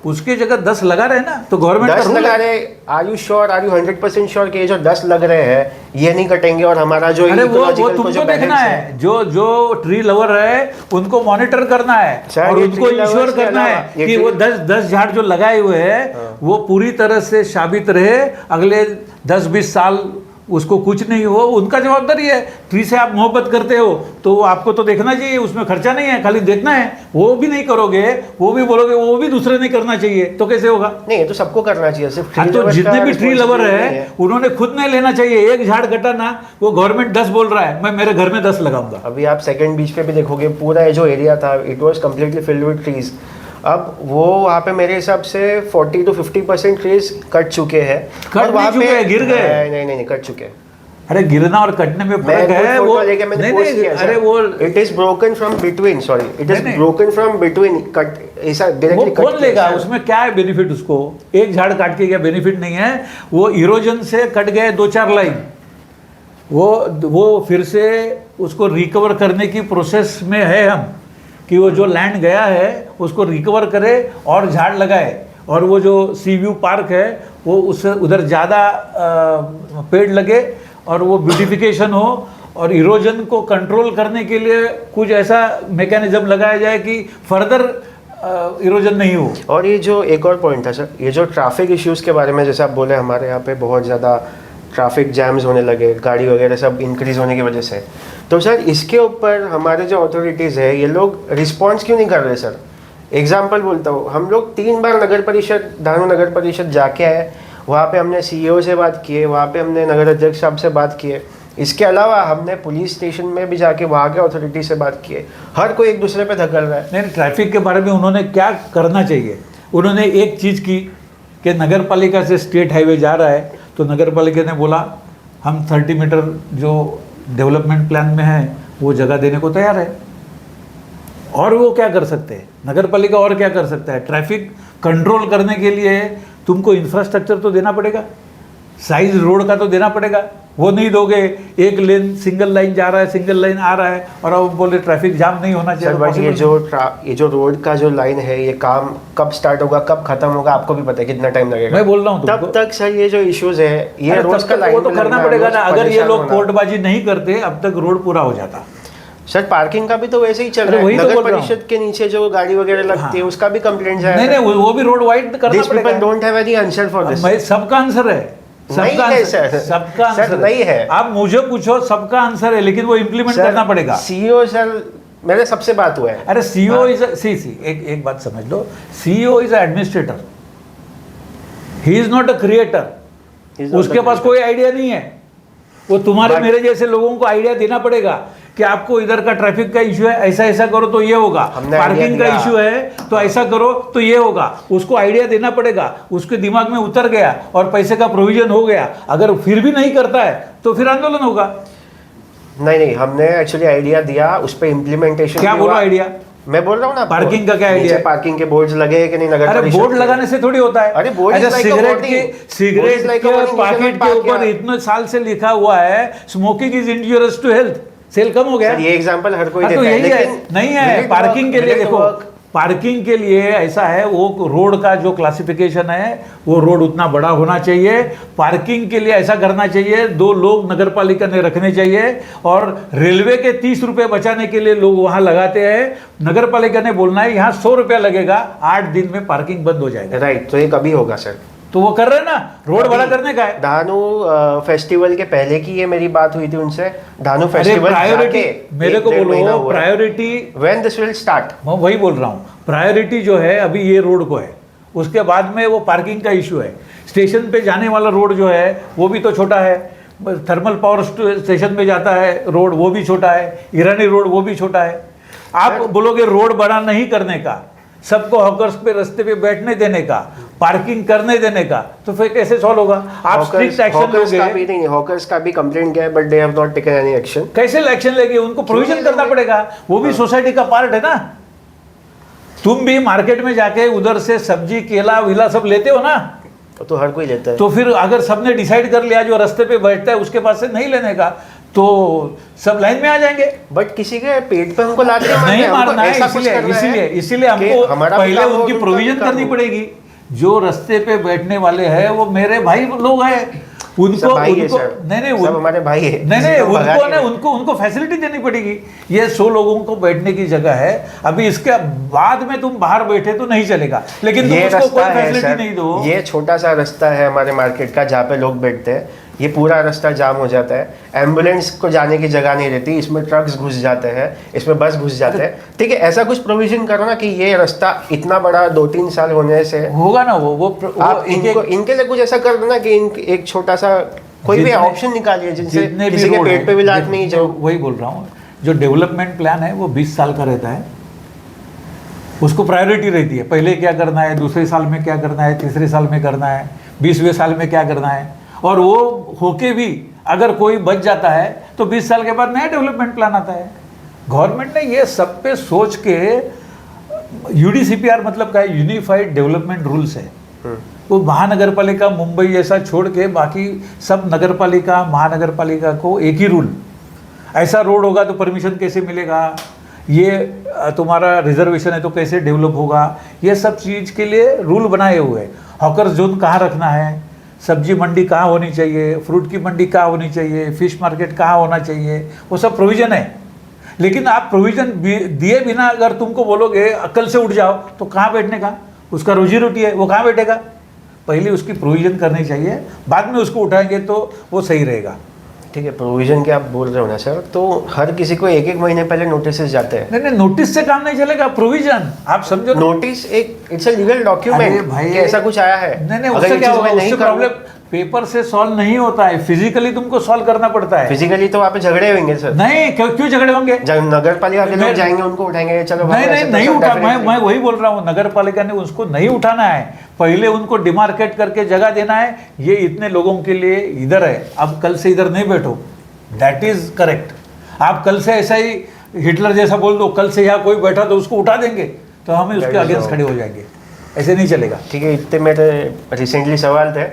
उसके जगह 10 लगा रहे ना, तो गवर्नमेंट 10 लगा रहे। Are you sure, are you 100% sure कि ये जो 10 लग रहे हैं ये नहीं कटेंगे और हमारा जो वो तुमको देखना है। जो ट्री लवर है उनको मॉनिटर करना है और उनको इंश्योर करना है कि वो 10 झाड़ जो लगाए हुए हैं वो पूरी तरह से साबित रहे, अगले 10-20 साल उसको कुछ नहीं हो। उनका जवाबदारी है। ट्री से आप मोहब्बत करते हो तो आपको तो देखना चाहिए, उसमें खर्चा नहीं है, खाली देखना है। वो भी नहीं करोगे, वो भी बोलोगे वो भी दूसरे नहीं करना चाहिए, तो कैसे होगा? नहीं, तो सबको करना चाहिए। सिर्फ तो जितने भी ट्री लवर है उन्होंने खुद नहीं लेना चाहिए। एक झाड़ कटा ना, वो गवर्नमेंट 10 बोल रहा है, मैं मेरे घर में 10 लगाऊंगा। अभी आप सेकंड बीच पे भी देखोगे, पूरा ये जो एरिया था it was completely filled with trees. अब वो वहाँ पे मेरे हिसाब से 40-50% ट्रीज कट चुके हैं। कट नहीं चुके हैं, गिर गए। नहीं कट चुके हैं। अरे गिरना और कटने में फर्क है। वो नहीं, अरे वो it is broken from between, sorry, it is broken from between, cut ऐसा डायरेक्टली कट। कौन लेगा? उसमें क्या है बेनिफिट? उसको एक झाड़ काट के क्या बेनिफिट नहीं है? वो इरोजन से कट गए 2-4 लाइन, वो फिर से उसको रिकवर करने की प्रोसेस में है हम, कि वो जो लैंड गया है उसको रिकवर करे और झाड़ लगाए। और वो जो सी व्यू पार्क है वो उससे उधर ज़्यादा पेड़ लगे और वो ब्यूटिफिकेशन हो, और इरोजन को कंट्रोल करने के लिए कुछ ऐसा मैकेनिज्म लगाया जाए कि फर्दर इरोजन नहीं हो। और ये जो एक और पॉइंट था सर, ये जो ट्रैफिक इश्यूज़ के बारे में, जैसे आप बोले हमारे यहाँ पे बहुत ज़्यादा ट्रैफिक जैम्स होने लगे, गाड़ी वगैरह सब इंक्रीज़ होने की वजह से, तो सर इसके ऊपर हमारे जो अथॉरिटीज़ है ये लोग रिस्पॉन्स क्यों नहीं कर रहे सर? एग्जाम्पल बोलता हूँ, हम लोग 3 बार नगर परिषद, धानु नगर परिषद जाके आए, वहाँ पे हमने CEO से बात की है, वहाँ पे हमने नगर अध्यक्ष साहब से बात की है, इसके अलावा हमने पुलिस स्टेशन में भी जाके वहाँ के अथॉरिटी से बात की है। हर कोई एक दूसरे पे धकल रहा है। नहीं, ट्रैफिक के बारे में उन्होंने क्या करना चाहिए? उन्होंने एक चीज़ की कि नगर पालिका से स्टेट हाईवे जा रहा है, तो नगर पालिका ने बोला हम 30 मीटर जो डेवलपमेंट प्लान में है वो जगह देने को तैयार है। और वो क्या कर सकते हैं? नगर पालिका और क्या कर सकता है? ट्रैफिक कंट्रोल करने के लिए तुमको इंफ्रास्ट्रक्चर तो देना पड़ेगा। साइज रोड का तो देना पड़ेगा, वो नहीं दोगे। एक लेन सिंगल लाइन जा रहा है, सिंगल लाइन आ रहा है, और अब बोले ट्रैफिक जाम नहीं होना सर चाहिए। बट ये जो रोड का जो लाइन है, ये काम कब स्टार्ट होगा कब खत्म होगा आपको भी पता है कितना टाइम लगेगा। मैं बोल रहा हूँ तब तक सर ये जो इश्यूज है ये अरे रोज तब का तक लाइन वो तो पे करना लगना, पड़ेगा रोज ना। अगर ये परेशान लोग होना। कोर्टबाजी नहीं करते अब तक रोड पूरा हो जाता। सर पार्किंग का भी तो वैसे ही चल अरे रहा है, वही तो नगर बोल रहा हूँ। परिषद के नीचे जो गाड़ी वगैरह लगती है उसका भी कंप्लेंट है। नहीं नहीं, वो भी रोड वाइड करना दिस पीपल पड़ेगा। Don't have any answer for this. मैं सबका आंसर है, नहीं सबका है आंसर, सर। सबका सर, आंसर नहीं है। आप मुझे पूछो, सबका आंसर है, लेकिन वो इम्प्लीमेंट करना पड़ेगा। सीईओ सर मेरे सबसे बात हुआ है। अरे सीईओ इज सी एक बात समझ लो, CEO is administrator, he is not a creator. उसके पास कोई आइडिया नहीं है। वो तुम्हारे मेरे जैसे लोगों को आइडिया देना पड़ेगा कि आपको इधर का ट्रैफिक का इशू है, ऐसा ऐसा करो तो ये होगा, पार्किंग का इशू है तो ऐसा करो तो ये होगा। उसको आइडिया देना पड़ेगा, उसके दिमाग में उतर गया और पैसे का प्रोविजन हो गया। अगर फिर भी नहीं करता है तो फिर आंदोलन होगा। नहीं हमने एक्चुअली आइडिया दिया, उस पर इम्प्लीमेंटेशन क्या बोलो आइडिया? मैं बोल रहा हूँ ना, पार्किंग का क्या आइडिया है? पार्किंग के बोर्ड्स लगे हैं कि नहीं नगर अरे परिषद बोर्ड के? लगाने से थोड़ी होता है। अरे बोर्ड अच्छा, सिगरेट के पैकेट के ऊपर इतने इतने साल से लिखा हुआ है smoking is injurious to health, sale कम हो गया। ये एग्जांपल हर कोई हाँ, देता तो है, यही है। लेकिन नहीं है, पार्किंग के लिए देखो, पार्किंग के लिए ऐसा है, वो रोड का जो क्लासिफिकेशन है वो रोड उतना बड़ा होना चाहिए। पार्किंग के लिए ऐसा करना चाहिए, 2 लोग नगर पालिका ने रखने चाहिए, और रेलवे के 30 रुपए बचाने के लिए लोग वहां लगाते हैं। नगर पालिका ने बोलना है यहाँ 100 रुपया लगेगा, 8 दिन में पार्किंग बंद हो जाएगा। राइट, तो ये कभी होगा सर? तो वो कर रहे हैं ना, रोड बड़ा करने का है। धानु फेस्टिवल के पहले की ये मेरी बात हुई थी उनसे। धानु फेस्टिवल प्रायोरिटी मेरे को बोलो, priority when this will start? मैं वही बोल रहा हूँ, प्रायोरिटी जो है अभी ये रोड को है, उसके बाद में वो पार्किंग का इशू है। स्टेशन पे जाने वाला रोड जो है वो भी तो छोटा है, थर्मल पावर स्टेशन में जाता है रोड वो भी छोटा है, ईरानी रोड वो भी छोटा है। आप बोलोगे रोड बड़ा नहीं करने का, सबको हॉकर्स पे रास्ते पे बैठने देने का, पार्किंग करने देने का, तो फिर कैसे सॉल्व होगा? आप स्ट्रिक्ट एक्शन लोगे। हॉकर्स का भी कंप्लेंट किया है but they have not taken any action. कैसे एक्शन लेंगे? उनको प्रोविजन करना पड़ेगा, वो भी सोसाइटी का पार्ट है ना। तुम भी मार्केट में जाके उधर से सब्जी केला विला सब लेते हो ना, तो हर कोई लेता है। तो फिर अगर सबने डिसाइड कर लिया जो रास्ते पे बैठता है उसके पास से नहीं लेने का, तो सब लाइन में आ जाएंगे। बट किसी के पेट पे हमको लात नहीं मारना है, इसीलिए हमको पहले उनकी प्रोविजन करनी पड़ेगी। जो रास्ते पे बैठने वाले हैं वो मेरे भाई लोग हैं, उनको हमारे भाई है। उनको फैसिलिटी देनी पड़ेगी। ये 100 लोगों को बैठने की जगह है, अभी इसके बाद में तुम बाहर बैठे तो नहीं चलेगा, लेकिन तुम उसको कोई फैसिलिटी नहीं दो। ये छोटा सा रास्ता है हमारे मार्केट का जहाँ पे लोग बैठते हैं, ये पूरा रास्ता जाम हो जाता है, एम्बुलेंस को जाने की जगह नहीं रहती, इसमें ट्रक्स घुस जाते हैं, इसमें बस घुस जाते हैं। ठीक है, ऐसा कुछ प्रोविजन करो ना कि ये रास्ता इतना बड़ा 2-3 साल होने से होगा ना। वो आप इनके लिए कुछ ऐसा कर दो ना कि एक छोटा सा कोई भी ऑप्शन निकालिए जिनसे किसी के पेट पे भी लात नहीं जाए। वही बोल रहा हूँ, जो डेवलपमेंट प्लान है वो 20 साल का रहता है, उसको प्रायोरिटी रहती है। पहले क्या करना है, दूसरे साल में क्या करना है, तीसरे साल में करना है, 20वें साल में क्या करना है। और वो होके भी अगर कोई बच जाता है तो 20 साल के बाद नया डेवलपमेंट प्लान आता है। गवर्नमेंट ने ये सब पे सोच के, यूडीसीपीआर मतलब क्या है, यूनिफाइड डेवलपमेंट रूल्स है। वो महानगर पालिका मुंबई ऐसा छोड़ के बाकी सब नगर पालिका महानगर पालिका को एक ही रूल, ऐसा रोड होगा तो परमिशन कैसे मिलेगा, ये तुम्हारा रिजर्वेशन है तो कैसे डेवलप होगा, ये सब चीज़ के लिए रूल बनाए हुए हैं। हॉकर जोन कहाँ रखना है, सब्जी मंडी कहाँ होनी चाहिए, फ्रूट की मंडी कहाँ होनी चाहिए, फिश मार्केट कहाँ होना चाहिए, वो सब प्रोविज़न है। लेकिन आप प्रोविज़न दिए बिना अगर तुमको बोलोगे अकल से उठ जाओ तो कहाँ बैठने का, उसका रोजी रोटी है, वो कहाँ बैठेगा? पहले उसकी प्रोविज़न करनी चाहिए, बाद में उसको उठाएंगे तो वो सही रहेगा। ठीक है, प्रोविजन क्या आप बोल रहे हो ना सर, तो हर किसी को 1-1 महीने पहले नोटिस जाते हैं। नहीं, नोटिस से काम नहीं चलेगा, प्रोविजन आप समझो। Notice it's a legal document भाई, ऐसा कुछ आया है। नहीं, उससे क्या होगा, उससे प्रॉब्लम पेपर से सॉल्व नहीं होता है, फिजिकली तुमको सॉल्व करना पड़ता है। फिजिकली तो वहाँ पे झगड़े होंगे सर। नहीं, क्यों झगड़े होंगे? जब नगर पालिका के लोग जाएंगे उनको उठाएंगे, चलो नहीं उठा। मैं वही बोल रहा हूँ, नगर पालिका ने उसको नहीं उठाना है, पहले उनको डिमार्केट करके जगह देना है, ये इतने लोगों के लिए इधर है, अब कल से इधर नहीं बैठो, दैट इज करेक्ट। आप कल से ऐसा ही हिटलर जैसा बोल दो, कल से यहाँ कोई बैठा तो उसको उठा देंगे, तो हमें उसके अगेंस्ट खड़े हो जाएंगे, ऐसे नहीं चलेगा। ठीक है, इतने मेरे रिसेंटली सवाल थे,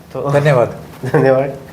तो धन्यवाद। धन्यवाद।